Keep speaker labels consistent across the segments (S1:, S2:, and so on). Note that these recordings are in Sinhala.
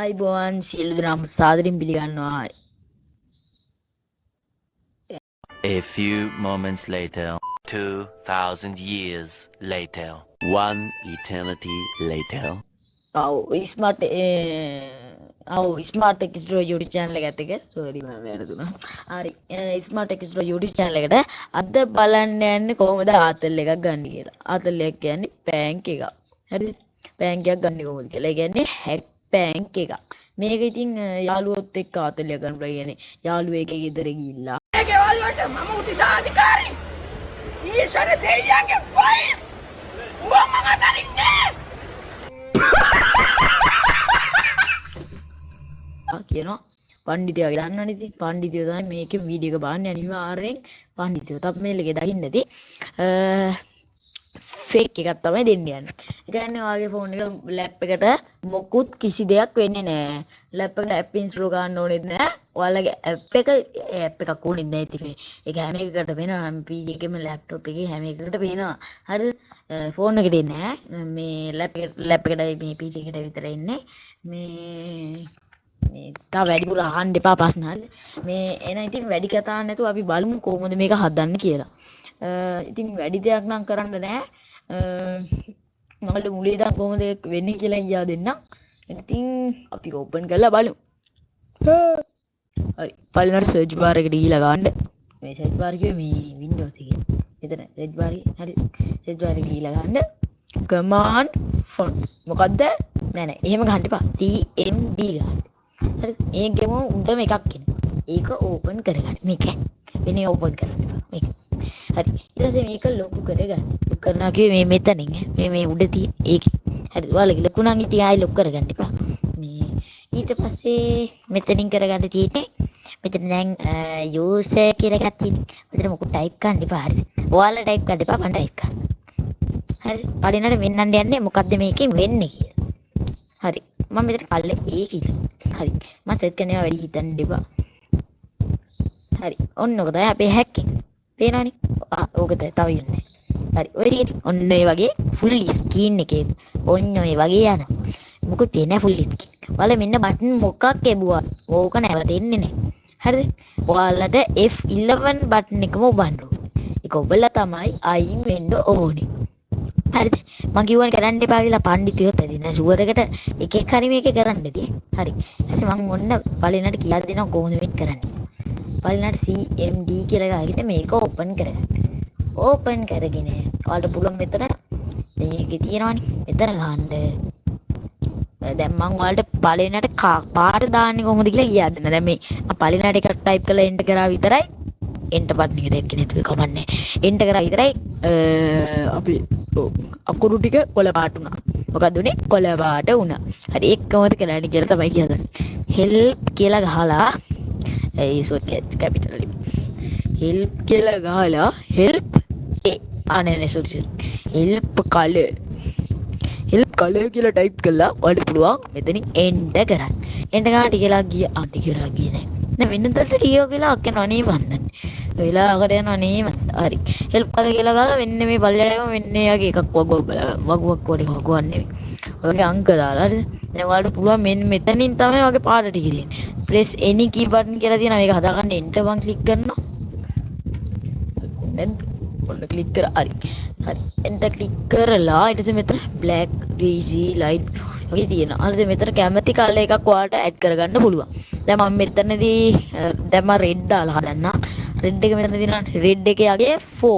S1: අයිබෝවන් සියලු දෙනාම සාදරයෙන් පිළිගන්නවා.
S2: A few moments later, 2,000 years later, one eternity later.
S1: Smart ටෙක්ස්ටෝ YouTube channel එකට sorry මම වැරදුනා. හරි ස්මාර්ට් ටෙක්ස්ටෝ YouTube channel එකට අද බලන්න යන්නේ කොහොමද ආතල් එකක් ගන්න කියලා. ආතල් එක කියන්නේ බැංක් එකක්. හරිද? බැංක් එකක් ගන්න කොහොමද කියලා. ඒ කියන්නේ හැක් බැංක් එකක්. මේක ඉතින් යාළුවොත් එක්ක ආතල් එක ගන්න බෑ කියන්නේ. යාළුවෙක්ගේ ගෙදර ගිහිල්ලා
S3: ඒකේ වල්වට මම උදිතාධිකාරී ඊශ්වර දෙවියන්ගේ වයිෆ් උඹ මග අතරින්නේ
S1: කියනවා පණ්ඩිතයා දන්නවනේ ඉතින් පණ්ඩිතයෝ තමයි මේකේ වීඩියෝ එක බලන්නේ අනිවාර්යෙන් පණ්ඩිතයෝ තප්මේල් එකේ දකින්න ඇති ෆේක් එකක් තමයි දෙන්න යන්නේ. ඒ කියන්නේ ඔයාගේ ෆෝන් එක ලැප් එකට මොකුත් කිසි දෙයක් වෙන්නේ නැහැ. ලැප් එකට ඇප් ඉන්ස්ටෝල් කරන්න ඕනෙත් නැහැ. ඔයාලගේ ඇප් එකක් ඕනෙත් නැහැ ඉතින්. ඒක හැම එකකට වෙනවා. PC එකේම ලැප්ටොප් එකේ හැම එකකට වෙනවා. හරිද? ෆෝන් එකට එන්නේ නැහැ. මේ ලැප් එකටයි මේ PC එකට විතරයි ඉන්නේ. මේ තා වැඩිපුර අහන්න එපා ප්‍රශ්න හරිද? මේ එන ඉතින් වැඩි කතා නැතුව අපි බලමු කොහොමද මේක හදන්නේ කියලා. ඉතින් වැඩි දෙයක් නම් කරන්න නැහැ. මමලු මුලින් ඉඳන් කොහොමද වෙන්නේ කියලා කියා දෙන්නම්. ඉතින් අපි ඕපන් කරලා බලමු. හරි. පළවෙනිට සර්ච් බාර් එකට ගිහිල්ලා ගන්න. මේ සර්ච් බාර් කිව්වේ මේ Windows එකේ. එතන සර්ච් බාර් එකේ හරි. සර්ච් බාර් එකට ගිහිල්ලා ගන්න. command font. මොකද්ද? නෑ එහෙම ගන්න එපා. CMD ගන්න. හරි. ඒකෙම උඩම එකක් එනවා. ඒක ඕපන් කරගන්න. මේක. වෙන්නේ ඕපන් කරන්න එපා. මේක. හරි ඊට පස්සේ මේක ලොකු කරගන්න. ලොකු කරනවා කිව්වේ මේ මෙතනින් මේ උඩ තියෙන ඒක. හරි ඔයාලගේ ලොකු නම් ඉතින් ආයෙ ලොකු කරගන්න එපා. මේ ඊට පස්සේ මෙතනින් කරගන්න තියෙන්නේ මෙතන දැන් user කියලා එකක් තියෙනවා. මෙතන මොකක් ටයිප් කරන්න එපා හරිද? ඔයාලා ටයිප් කරන්න එපා මම ටයිප් කරන්න. හරි පරිණාමයට වෙන්නන්න යන්නේ මොකද්ද මේකෙන් වෙන්නේ කියලා. හරි මම මෙතන කල්ලේ ඒ කියලා. හරි මම සෙට් කරනවා වැඩි හිතන්න එපා. හරි ඔන්න ඔක තමයි අපේ හැක් එක. පේනවනේ ඕක තව ඉන්නේ. හරි ඔය විදිහට ඔන්න ඔය වගේ ෆුල් ස්ක්‍රීන් එකේ ඔන්න ඔය වගේ යන මොකද තියෙන්නේ ෆුල් ස්ක්‍රීන්. ඔයාලා මෙන්න බටන් මොකක් එබුවා ඕක නැවතෙන්නේ නැහැ. හරිද? ඔයාලට F11 බටන් එකම ඔබන්න ඕනේ. ඒක ඔබලා තමයි අයින් වෙන්න ඕනේ. හරිද? මම කිව්වනේ කරන්න එපා කියලා පණ්ඩිතයොත් ඇති නෑ ෂුවර් එකට එකෙක් හරි මේකේ කරන්නදී. හරි. ඊපස්සේ මම ඔන්න පළවෙනිට කියලා දෙනවා කොහොමද මේක කරන්නේ. පළවෙනිට CMD කියලා ගහගෙන මේක ඕපන් කරගන්න. ඕපන් කරගෙන ඔයාලට පුළුවන් මෙතන මේකේ තියෙනවනේ මෙතන ගහන්න. දැන් මම ඔයාලට පළවෙනිට පාට දාන්නේ කොහොමද කියලා කියා දෙන්න. දැන් මේ පළවෙනිට එකක් ටයිප් කරලා එන්ටර් කරා විතරයි එන්ටර් බටන් එක දෙන්නේ නැතුව කමන්නේ. එන්ටර් කරා විතරයි අපි අකුරු ටික කොළ පාට වුණා. මොකද උනේ කොළ පාට වුණා. හරි ඒක කොහොමද කරන්නේ කියලා තමයි කියන්නේ. help කියලා ගහලා capital help කියලා ගහලා help sorry help color කියලා ටයිප් කළා ඔයාලට පුළුවන් මෙතනින් enter කරන්න. enter කරාට කියලා ගියා නෑ. දැන් වෙනදට ටිකෝ කියලා අක්කනවා නේ මන්දන්නේ. වෙලාවකට යනවා නේ මන්ද. හරි. help color කියලා ගහලා මෙන්න මේ පල්ලෙටම මෙන්න යාගේ එකක් වගුවක් වඩේ වගුවක් නෙවෙයි. ඔයගේ අංක දාලා හරිද? දැන් ඔයාලට පුළුවන් මෙන්න මෙතනින් තමයි ඔයගේ පාට ටික තියෙන්නේ. press any key button කියලා තියෙනවා. මේක හදාගන්න enter මම ක්ලික් කරනවා. නැද්ද? ඔන්න ක්ලික් කරා. හරි. enter ක්ලික් කරලා ඊට පස්සේ මෙතන black, greasy, light වගේ තියෙනවා. හරිද? මෙතන කැමති කලර් එකක් ඔයාලට add කරගන්න පුළුවන්. දැන් මම මෙතනදී දැන් මම red දාලා හදන්න. red එක මෙතන තියෙනවා. red එකේ යගේ 4.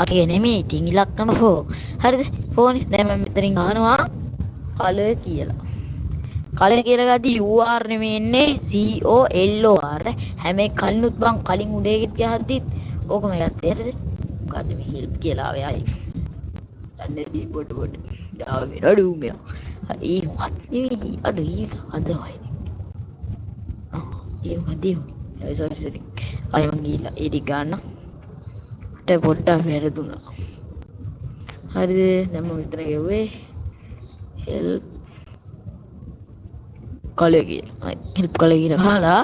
S1: අගේ නෙමෙයි ඉතින් ඉලක්කම 4. හරිද? 4 නේ. දැන් මම මෙතනින් අහනවා color කියලා. කලින් කියලා ගත්තී UR නෙමෙයි එන්නේ COLOR. හැම කලිනුත් බං කලින් උඩේ ගියද්දිත් ඕකම ගත්තේ හරිද? මොකද්ද මේ help කියලා ආවේ ආයි. දැන් පොඩ දාගෙන අඩු මෙයා. හරි මොකක්ද මේ අඩු ඒක හදවයි. ඒ වදී. sorry. අයම ගිහලා ඒටි ගන්න. ට පොඩ්ඩක් වැරදුනා. හරිද? දැන් මම විතර ගෙව්වේ help color කියලා. help color කියලා ගහලා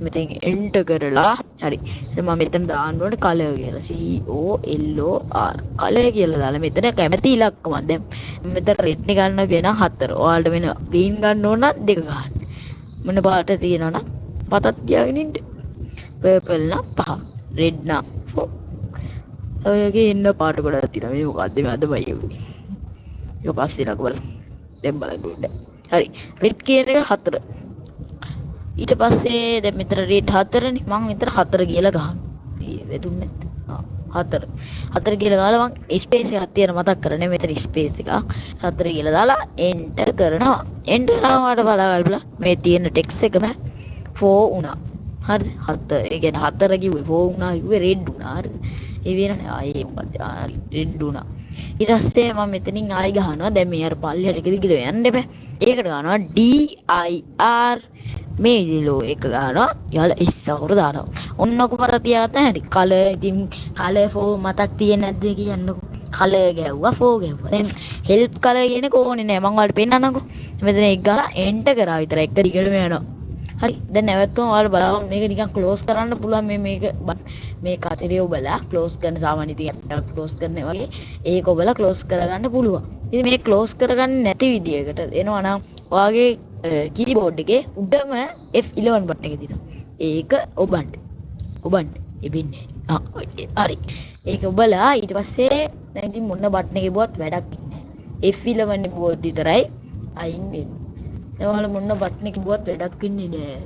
S1: මෙතෙන් enter කරලා හරි. දැන් මම මෙතන දාන්න ඕනේ color කියලා. COLOR color කියලා දාලා මෙතන කැමති ඉලක්කමක්. දැන් මෙතන red එක ගන්න වෙන 4. ඔයාලට වෙන green ගන්න ඕන නම් 2 ගන්න. මොන පාට තියෙනවා නම් පතක් තියාගෙන ඉන්න. පර්පල් නම් 5, රෙඩ් නම් 4. ඔයගේ ඉන්න පාට ගොඩක් තියෙනවා. මේ මොකද්ද මේ අද බයි වෙන්නේ. ඒක පස්සේ ලක බලමු. දැන් බලන්න. හරි. රෙඩ් කියන එක 4. ඊට පස්සේ දැන් මෙතන රෙඩ් 4නේ. මම මෙතන 4 කියලා ගහනවා. වෙදුන්නේ නැත්නම්. 4 කියලා දාලා මම ස්පේස් එකක් තියෙන මතක් කරන්නේ මෙතන ස්පේස් එක 4 කියලා දාලා එන්ටර් කරනවා එන්ටර් කරනවාට බලන්න මේ තියෙන ටෙක්ස්ට් එකම 4 වුණා හරිද 4 ඒ කියන්නේ 4 කිව්වේ 4 වුණා කිව්වේ රෙඩ් වුණා හරිද ඒ වෙනනේ ආයේ මොකද රෙඩ් වුණා ඊට පස්සේ මම මෙතනින් ආයි ගහනවා දැන් මේ අර පල්ලෙහාට කිරිකිල යන්න එපා ඒකට ගහනවා DIR මේ දිලෝ එක ගන්නවා යාල ඉස්සවර දානවා ඔන්නක මත තියාගන්න හැටි කලර් ඉතින් කලර් ෆෝ මතක් තියෙන්නේ නැද්ද කියන්නකෝ කලර් ගැව්වා ෆෝ ගැව්වා දැන් හෙල්ප් කලර් කියන්නේ කොහොනේ නෑ මම ඔයාලට පෙන්නන්නකෝ මෙතන එක ගාලා එන්ටර් කරා විතර එක දිගටම යනවා හරි දැන් නැවතුම් ඔයාලට බලන්න මේක නිකන් ක්ලෝස් කරන්න පුළුවන් මේ කතරේ ඔබලා ක්ලෝස් කරන සාමාන්‍ය ඉතින් ක්ලෝස් කරන වගේ ඒක ඔබලා ක්ලෝස් කරගන්න පුළුවන් ඉතින් මේ ක්ලෝස් කරගන්න නැති විදියකට එනවා නම් ඔයාගේ කීබෝඩ් එකේ උඩම F11 බටන් එක තියෙනවා. ඒක ඔබන්න එබින්නේ. හරි. ඒක ඔබලා ඊට පස්සේ දැන් ඉතින් මොන බටන් එකේ බුවත් වැඩක් නැහැ. F11 එක බුවත් විතරයි අයින් වෙන්නේ. ඒ වල මොන බටන් එකේ බුවත් වැඩක් වෙන්නේ නැහැ.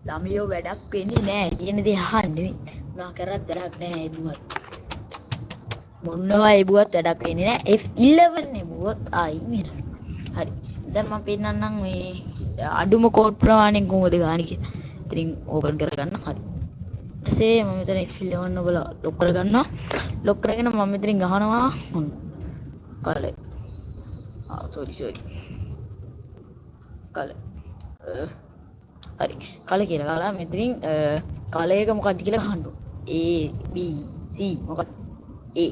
S1: ළමියෝ වැඩක් වෙන්නේ නැහැ. කියන දේ අහන්නේ. මොනවා කරත් වැඩක් නැහැ ඒ බුවත්. මොනවා ඒ බුවත් වැඩක් වෙන්නේ නැහැ. F11 එක බුවත් අයින් වෙනවා. හරි. දැන් මම පෙන්නන්නම් මේ අඩුම කෝඩ් ප්‍රමාණයෙන් කොහොමද ගන්න කියලා. ඉතින් ඕපන් කරගන්න. හරි. ඊට පස්සේ මම මෙතන F11 වල ලොක් කරගන්නවා. ලොක් කරගෙන මම මෙතනින් ගහනවා කලර්. sorry. කලර්. හරි. කලර් කියලා ගාලා මෙතනින් කලර් එක මොකක්ද කියලා ගහන්න ඕන. A B C මොකක්ද? A.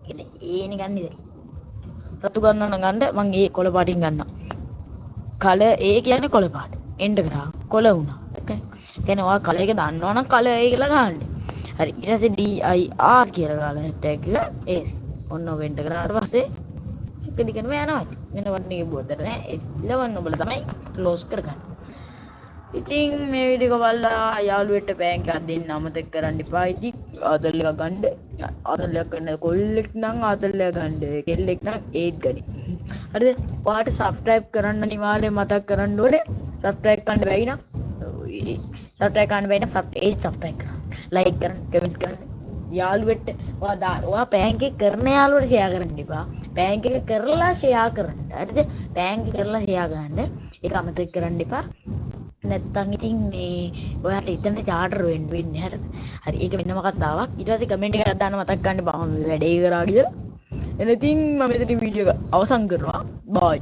S1: කියන්නේ A නේ ගන්න ඉතින්. රතු ගන්නවා නම් ගන්න මම ඒ කොළ පාටින් ගන්නවා. කලර් A කියන්නේ කොළ පාට. එන්ටර් කරා කොළ වුණා. okay. කියන්නේ ඔයා කලර් එක දන්නවනම් කලර් A කියලා ගන්න. හරි. ඊට පස්සේ DIR කියලා ගාලා ටැග් එක S. ඔන්න ඔක එන්ටර් කරාට පස්සේ එක දිගටම යනවා. මෙන්න බටන් එකේ බුවතර නෑ. 11 ඔබලා තමයි ක්ලෝස් කරගන්න. ඉතින් මේ වීඩියෝ එක බලලා යාළුවෙට බෑන්ක් එකක් දෙන්න අමතක කරන්න එපා. ඉතින් ආතල් එක ගන්න. ආතල් එක ගන්න කොල්ලෙක් නම් ආතල් එක ගන්න. කෙල්ලෙක් නම් ඒත් ගනි. හරිද? ඔයාලට subscribe කරන්න අනිවාර්යයෙන් මතක් කරන්න ඕනේ. subscribe කරන්න බැරි නම් subscribe කරන්න බැරි නම් subscribe කරන්න. like කරන්න, comment කරන්න. යාළුවෙට ඔයා බෑන්ක් එක කරන යාළුවට share කරන්න එපා. බෑන්ක් එක කරලා share කරන්න. හරිද? බෑන්ක් එක කරලා share කරන්න. ඒක අමතක කරන්න එපා. නැත්තම් ඉතින් මේ ඔයාලට ඉතින් චාටර් වෙන්නේ හරිද? හරි ඒක වෙනම කතාවක්. ඊට පස්සේ කමෙන්ට් එකක් දාන්න මතක් ගන්න බා මම වැඩේ කරා කියලා. එනතින් මම මෙතන වීඩියෝ එක අවසන් කරනවා. බයි.